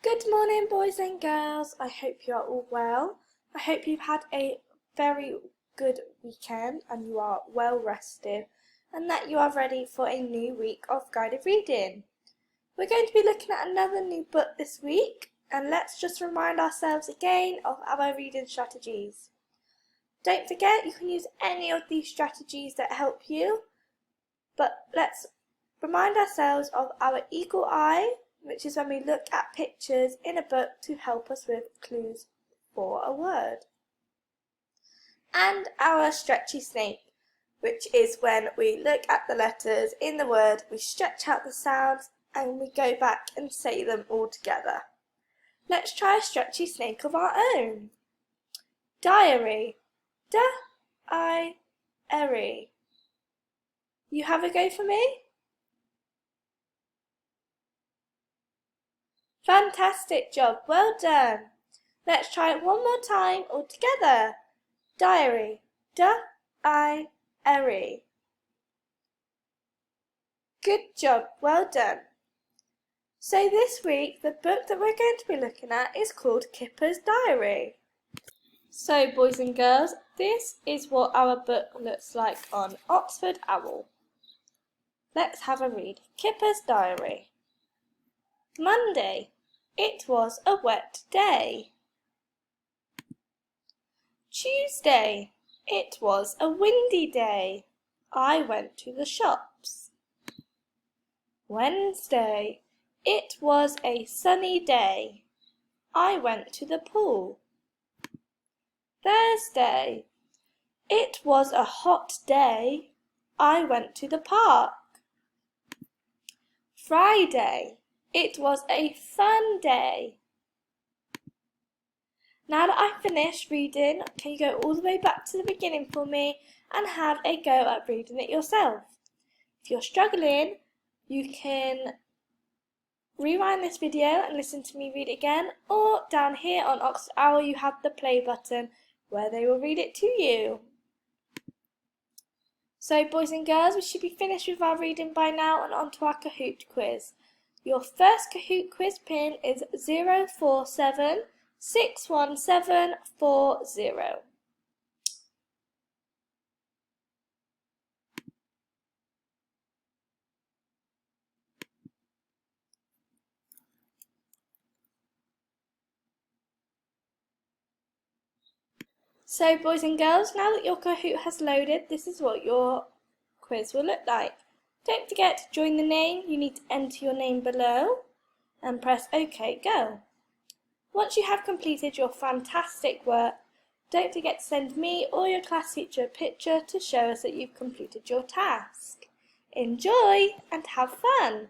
Good morning, boys and girls. I hope you are all well. I hope you've had a very good weekend and you are well rested and that you are ready for a new week of guided reading. We're going to be looking at another new book this week, and let's just remind ourselves again of our reading strategies. Don't forget you can use any of these strategies that help you, but let's remind ourselves of our eagle eye, which is when we look at pictures in a book to help us with clues for a word. And our stretchy snake, which is when we look at the letters in the word, we stretch out the sounds and we go back and say them all together. Let's try a stretchy snake of our own. Diary. D-I-R-Y. You have a go for me? Fantastic job, well done. Let's try it one more time all together. Diary. D-I-R-Y. Good job, well done. So this week the book that we're going to be looking at is called Kipper's Diary. So boys and girls, this is what our book looks like on Oxford Owl. Let's have a read. Kipper's Diary. Monday. It was a wet day. Tuesday. It was a windy day. I went to the shops. Wednesday. It was a sunny day. I went to the pool. Thursday. It was a hot day. I went to the park. Friday. It was a fun day. Now that I've finished reading, can you go all the way back to the beginning for me and have a go at reading it yourself? If you're struggling, you can rewind this video and listen to me read it again, or down here on Oxford Owl you have the play button where they will read it to you. So boys and girls, we should be finished with our reading by now and on to our Kahoot quiz. Your first Kahoot quiz pin is 04761740. So boys and girls, now that your Kahoot has loaded, this is what your quiz will look like. Don't forget to join the name. You need to enter your name below and press OK, go. Once you have completed your fantastic work, don't forget to send me or your class teacher a picture to show us that you've completed your task. Enjoy and have fun!